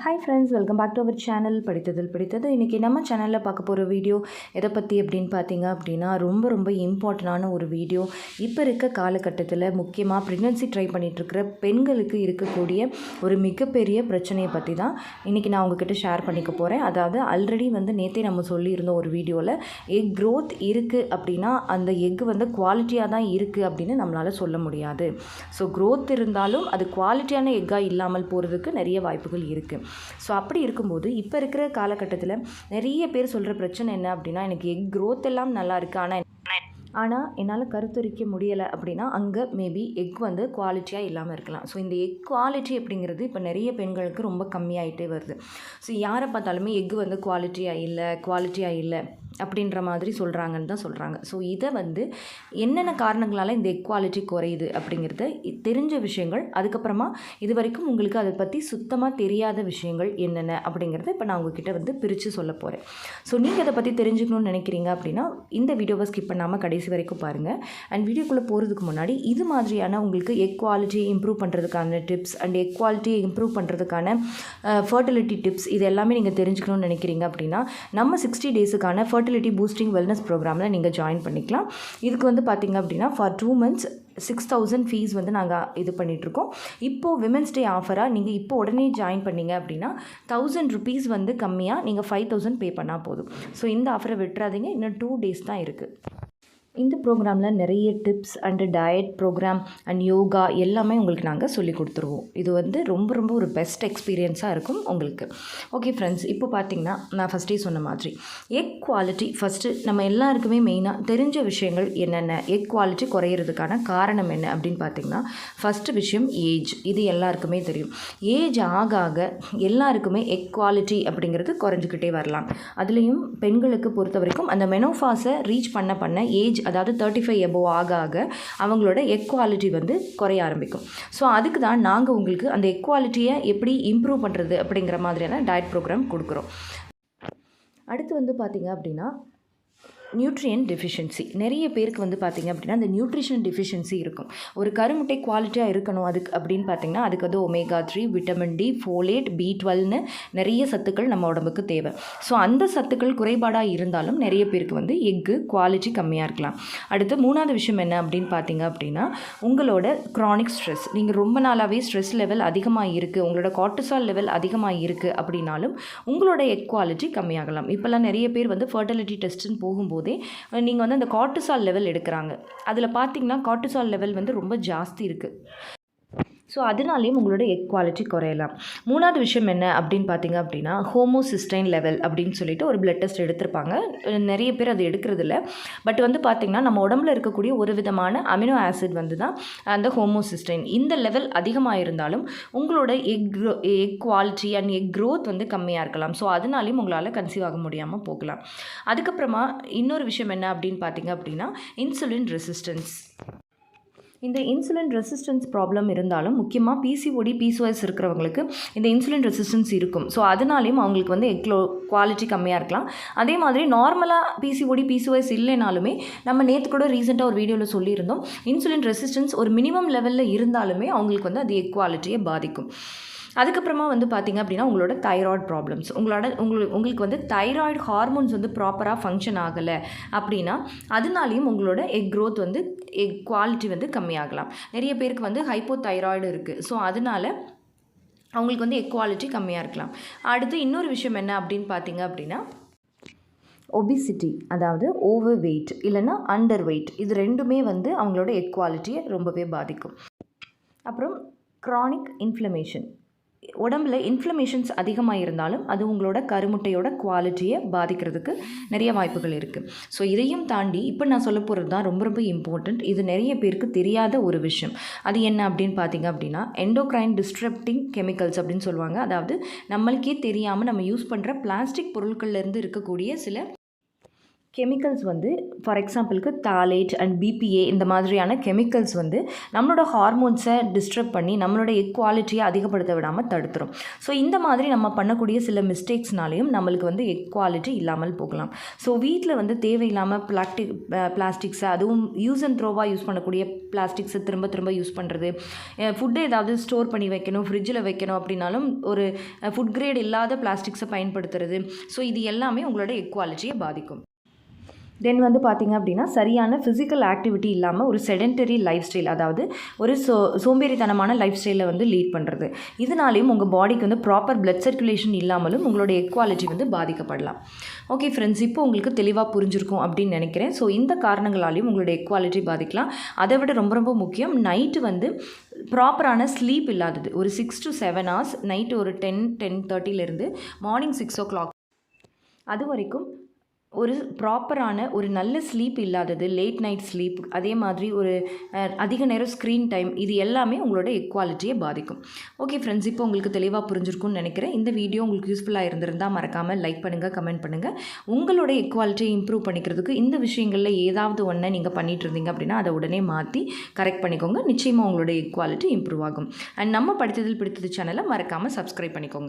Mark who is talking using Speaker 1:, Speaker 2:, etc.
Speaker 1: Hi friends, welcome back to our channel படித்ததில் பிடித்தது. இன்றைக்கி நம்ம சேனலில் பார்க்க போகிற வீடியோ எதை பற்றி அப்படின்னு பார்த்தீங்க அப்படின்னா ரொம்ப இம்பார்ட்டண்டான ஒரு வீடியோ. இப்போ இருக்க காலகட்டத்தில் முக்கியமாக ப்ரெக்னென்சி ட்ரை பண்ணிகிட்ருக்கிற பெண்களுக்கு இருக்கக்கூடிய ஒரு மிகப்பெரிய பிரச்சனையை பற்றி தான் இன்றைக்கி நான் உங்ககிட்ட ஷேர் பண்ணிக்க போகிறேன். அதாவது ஆல்ரெடி நேற்றே நம்ம சொல்லியிருந்தோம் ஒரு வீடியோவில், எக் க்ரோத் இருக்குது அப்படின்னா அந்த எக் குவாலிட்டியாக தான் இருக்குது அப்படின்னு நம்மளால் சொல்ல முடியாது. ஸோ க்ரோத் இருந்தாலும் அது குவாலிட்டியான எக்காக இல்லாமல் போகிறதுக்கு நிறைய வாய்ப்புகள் இருக்குது. ஸோ அப்படி இருக்கும்போது இப்போ இருக்கிற காலகட்டத்தில் நிறைய பேர் சொல்கிற பிரச்சனை என்ன அப்படின்னா, எனக்கு எக் க்ரோத் எல்லாம் நல்லா இருக்குது, ஆனால் என்னால் கருத்தரிக்க முடியலை அப்படின்னா அங்கே மேபி எக் குவாலிட்டியாக இல்லாமல் இருக்கலாம். ஸோ இந்த எக் குவாலிட்டி அப்படிங்கிறது இப்போ நிறைய பெண்களுக்கு ரொம்ப கம்மியாகிட்டே வருது. ஸோ யாரை பார்த்தாலுமே எக் குவாலிட்டியாக இல்லை அப்படின்ற மாதிரி சொல்கிறாங்கன்னு தான் சொல்கிறாங்க. ஸோ இதை என்னென்ன காரணங்களால் இந்த எக் குவாலிட்டி குறையுது அப்படிங்கிறத தெரிஞ்ச விஷயங்கள், அதுக்கப்புறமா இது வரைக்கும் உங்களுக்கு அதை பற்றி சுத்தமாக தெரியாத விஷயங்கள் என்னென்ன அப்படிங்கிறத இப்போ நான் உங்ககிட்ட பிரித்து சொல்ல போகிறேன். ஸோ நீங்கள் அதை பற்றி தெரிஞ்சுக்கணும்னு நினைக்கிறீங்க அப்படின்னா இந்த வீடியோவை ஸ்கிப் பண்ணாமல் கடைசி வரைக்கும் பாருங்கள். அண்ட் வீடியோக்குள்ளே போகிறதுக்கு முன்னாடி இது மாதிரியான உங்களுக்கு எக் குவாலிட்டியை இம்ப்ரூவ் பண்ணுறதுக்கான டிப்ஸ் அண்ட் எக் குவாலிட்டியை இம்ப்ரூவ் பண்ணுறதுக்கான ஃபர்டிலிட்டி டிப்ஸ் இது எல்லாமே நீங்கள் தெரிஞ்சுக்கணும்னு நினைக்கிறீங்க அப்படின்னா நம்ம 60 டேஸுக்கான ஃபர்டிலிட்டி பூஸ்டிங் வெல்னஸ் ப்ரோக்ராமில் நீங்கள் ஜாயின் பண்ணிக்கலாம். இதுக்கு பார்த்திங்க அப்படின்னா ஃபார் 2 months 6,000 ஃபீஸ் நாங்கள் இது பண்ணிகிட்ருக்கோம். இப்போது விமென்ஸ் டே ஆஃபராக நீங்கள் இப்போ உடனே ஜாயின் பண்ணிங்க அப்படின்னா 1000 rupees கம்மியாக நீங்கள் 5,000 பே பண்ணால் போதும். ஸோ இந்த ஆஃபரை விட்டுறாதீங்க, இன்னும் 2 days தான் இருக்குது. இந்த ப்ரோக்ராமில் நிறைய tips and diet programme and yoga எல்லாமே உங்களுக்கு நாங்கள் சொல்லி கொடுத்துருவோம். இது ரொம்ப ஒரு பெஸ்ட் எக்ஸ்பீரியன்ஸாக இருக்கும் உங்களுக்கு. ஓகே ஃப்ரெண்ட்ஸ், இப்போ பார்த்திங்கன்னா நான் ஃபஸ்ட்டே சொன்ன மாதிரி எக் குவாலிட்டி ஃபஸ்ட்டு நம்ம எல்லாருக்குமே மெயினாக தெரிஞ்ச விஷயங்கள் என்னென்ன, எக் குவாலிட்டி குறையிறதுக்கான காரணம் என்ன அப்படின்னு பார்த்திங்கன்னா, ஃபஸ்ட்டு விஷயம் ஏஜ். இது எல்லாருக்குமே தெரியும். ஏஜ் ஆக எல்லாருக்குமே எக் குவாலிட்டி அப்படிங்கிறது குறைஞ்சிக்கிட்டே வரலாம். அதுலேயும் பெண்களுக்கு பொறுத்த வரைக்கும் அந்த மெனோஃபாஸை ரீச் பண்ண ஏஜ், அதாவது 35 above ஆக அவங்களோட எக் குவாலிட்டி குறைய ஆரம்பிக்கும். ஸோ அதுக்கு தான் நாங்கள் உங்களுக்கு அந்த எக் குவாலிட்டியை எப்படி இம்ப்ரூவ் பண்ணுறது அப்படிங்கிற மாதிரியான டயட் ப்ரோக்ராம் கொடுக்குறோம். அடுத்து பார்த்திங்க அப்படின்னா நியூட்ரியன் டெஃபிஷியன்சி. நிறைய பேருக்கு பார்த்திங்க அப்படின்னா அந்த நியூட்ரிஷன் டெஃபிஷியன்சி இருக்கும். ஒரு கருமுட்டை குவாலிட்டியாக இருக்கணும் அதுக்கு அப்படின்னு பார்த்திங்கன்னா அதுக்கு ஒமேகா 3, விட்டமின் டி, ஃபோலேட், B12ன்னு நிறைய சத்துக்கள் நம்ம உடம்புக்கு தேவை. ஸோ அந்த சத்துக்கள் குறைபாடாக இருந்தாலும் நிறைய பேருக்கு எக்கு குவாலிட்டி கம்மியாக இருக்கலாம். அடுத்து 3வது விஷயம் என்ன அப்படின்னு பார்த்திங்க அப்படின்னா உங்களோட க்ரானிக் ஸ்ட்ரெஸ். நீங்கள் ரொம்ப நாளாகவே ஸ்ட்ரெஸ் லெவல் அதிகமாக இருக்குது, உங்களோட கார்டிசால் லெவல் அதிகமாக இருக்குது அப்படின்னாலும் உங்களோட எக் குவாலிட்டி கம்மியாகலாம். இப்போல்லாம் நிறைய பேர் ஃபர்டிலிட்டி டெஸ்ட்டுன்னு போகும்போது நீங்கள் அந்த கார்டிசால் லெவல் எடுக்கிறாங்க. அதில் பார்த்தீங்கன்னா கார்டிசால் லெவல் ரொம்ப ஜாஸ்தி இருக்குது. ஸோ அதனாலேயும் உங்களோட எக் குவாலிட்டி குறையலாம். 3வது விஷயம் என்ன அப்படின்னு பார்த்தீங்க அப்படின்னா ஹோமோசிஸ்டைன் லெவல் அப்படின்னு சொல்லிட்டு ஒரு பிளட் டெஸ்ட் எடுத்திருப்பாங்க. நிறைய பேர் அது எடுக்கிறதில்ல. பட் பார்த்திங்கன்னா நம்ம உடம்புல இருக்கக்கூடிய ஒரு விதமான அமினோ ஆசிட் தான் அந்த ஹோமோசிஸ்டைன். இந்த லெவல் அதிகமாக இருந்தாலும் உங்களோட egg quality and egg growth கம்மியாக இருக்கலாம். ஸோ அதனாலையும் உங்களால் கன்சீவ் ஆக முடியாமல் போகலாம். அதுக்கப்புறமா இன்னொரு விஷயம் என்ன அப்படின்னு பார்த்தீங்க அப்படின்னா இன்சுலின் ரெசிஸ்டன்ஸ். இந்த இன்சுலின் ரெசிஸ்டன்ஸ் ப்ராப்ளம் இருந்தாலும் முக்கியமாக PCOD, PCOS இருக்கிறவங்களுக்கு இந்த இன்சுலின் ரெசிஸ்டன்ஸ் இருக்கும். ஸோ அதனாலேயும் அவங்களுக்கு எக் குவாலிட்டி கம்மியாக இருக்கலாம். அதே மாதிரி நார்மலாக PCOD, PCOS இல்லைனாலுமே நம்ம நேற்று கூட ரீசெண்டாக ஒரு வீடியோவில் சொல்லியிருந்தோம், இன்சுலின் ரெசிஸ்டன்ஸ் ஒரு மினிமம் லெவலில் இருந்தாலுமே அவங்களுக்கு அது எக் குவாலிட்டியை பாதிக்கும். அதுக்கப்புறமா பார்த்திங்க அப்படின்னா உங்களோட தைராய்டு ப்ராப்ளம்ஸ். உங்களுக்கு தைராய்டு ஹார்மோன்ஸ் ப்ராப்பராக ஃபங்க்ஷன் ஆகலை அப்படின்னா அதனாலையும் உங்களோட எக் க்ரோத் எக் குவாலிட்டி கம்மியாகலாம். நிறைய பேருக்கு ஹைப்போ தைராய்டு இருக்குது. ஸோ அதனால் அவங்களுக்கு எக் குவாலிட்டி கம்மியாக இருக்கலாம். அடுத்து இன்னொரு விஷயம் என்ன அப்படின்னு பார்த்திங்க அப்படின்னா ஒபிசிட்டி, அதாவது ஓவர் வெயிட் இல்லைன்னா அண்டர் வெயிட். இது ரெண்டுமே அவங்களோட எக் குவாலிட்டியை ரொம்பவே பாதிக்கும். அப்புறம் க்ரானிக் இன்ஃப்ளமேஷன். உடம்புல இன்ஃப்ளமேஷன்ஸ் அதிகமாக இருந்தாலும் அது உங்களோட கருமுட்டையோட குவாலிட்டியை பாதிக்கிறதுக்கு நிறைய வாய்ப்புகள் இருக்குது. ஸோ இதையும் தாண்டி இப்போ நான் சொல்ல போகிறது தான் ரொம்ப இம்பார்ட்டண்ட். இது நிறைய பேருக்கு தெரியாத ஒரு விஷயம். அது என்ன அப்படின்னு பார்த்தீங்க அப்படின்னா எண்டோக்ரைன் டிஸ்ட்ரப்டிங் கெமிக்கல்ஸ் அப்படின்னு சொல்லுவாங்க. அதாவது நம்மளுக்கே தெரியாமல் நம்ம யூஸ் பண்ணுற பிளாஸ்டிக் பொருட்கள்லேருந்து இருக்கக்கூடிய சில கெமிக்கல்ஸ் வந்து ஃபார் எக்ஸாம்பிளுக்கு தாலேட் அண்ட் பிபிஏ இந்த மாதிரியான கெமிக்கல்ஸ் வந்து நம்மளோட ஹார்மோன்ஸை டிஸ்டர்ப் பண்ணி நம்மளோட எக் குவாலிட்டியை அதிகப்படுத்த விடாமல் தடுத்துரும். ஸோ இந்த மாதிரி நம்ம பண்ணக்கூடிய சில மிஸ்டேக்ஸ்னாலையும் நம்மளுக்கு வந்து எக் குவாலிட்டி இல்லாமல் போகலாம். ஸோ வீட்டில் வந்து தேவையில்லாமல் பிளாஸ்டிக்ஸை, அதுவும் யூஸ் அண்ட் த்ரோவாக யூஸ் பண்ணக்கூடிய பிளாஸ்டிக்ஸை திரும்ப திரும்ப யூஸ் பண்ணுறது, ஃபுட்டு ஏதாவது ஸ்டோர் பண்ணி வைக்கணும், ஃப்ரிட்ஜில் வைக்கணும் அப்படின்னாலும் ஒரு ஃபுட் கிரேட் இல்லாத பிளாஸ்டிக்ஸை பயன்படுத்துறது. ஸோ இது எல்லாமே உங்களோட எக் குவாலிட்டியை பாதிக்கும். தென் வந்து பார்த்திங்க அப்படின்னா சரியான ஃபிசிக்கல் ஆக்டிவிட்டி இல்லாமல் ஒரு செடென்டரி லைஃப் ஸ்டைல், அதாவது ஒரு சோம்பேறித்தனமான லைஃப் ஸ்டைலில் வந்து லீட் பண்ணுறது. இதனாலேயும் உங்கள் பாடிக்கு வந்து ப்ராப்பர் பிளட் சர்க்குலேஷன் இல்லாமலும் உங்களோட எக் குவாலிட்டி வந்து பாதிக்கப்படலாம். ஓகே ஃப்ரெண்ட்ஸ், இப்போ உங்களுக்கு தெளிவாக புரிஞ்சிருக்கும் அப்படின்னு நினைக்கிறேன். ஸோ இந்த காரணங்களாலையும் உங்களோட எக் குவாலிட்டி பாதிக்கலாம். அதை விட ரொம்ப ரொம்ப முக்கியம், நைட்டு வந்து ப்ராப்பரான ஸ்லீப் இல்லாதது. ஒரு 6 to 7 hours நைட்டு ஒரு 10-10:30 மார்னிங் 6 o'clock அது வரைக்கும் ஒரு ப்ராப்பரான ஒரு நல்ல ஸ்லீப் இல்லாதது, லேட் நைட் ஸ்லீப், அதே மாதிரி ஒரு அதிக நேரம் ஸ்க்ரீன் டைம், இது எல்லாமே உங்களோட எக் குவாலிட்டியை பாதிக்கும். ஓகே ஃப்ரெண்ட்ஸ், இப்போ உங்களுக்கு தெளிவாக புரிஞ்சிருக்கும்னு நினைக்கிறேன். இந்த வீடியோ உங்களுக்கு யூஸ்ஃபுல்லாக இருந்திருந்தால் மறக்காமல் லைக் பண்ணுங்கள், கமெண்ட் பண்ணுங்கள். உங்களோட எக் குவாலிட்டியை இம்ப்ரூவ் பண்ணிக்கிறதுக்கு இந்த விஷயங்களில் ஏதாவது ஒன்றை நீங்கள் பண்ணிகிட்டு இருந்தீங்க அப்படின்னா அதை உடனே மாற்றி கரெக்ட் பண்ணிக்கோங்க. நிச்சயமாக உங்களோட எக் குவாலிட்டி இம்ப்ரூவ் ஆகும். அண்ட் நம்ம படித்ததில் பிடித்தது சேனலை மறக்காமல் சப்ஸ்கிரைப் பண்ணிக்கோங்க.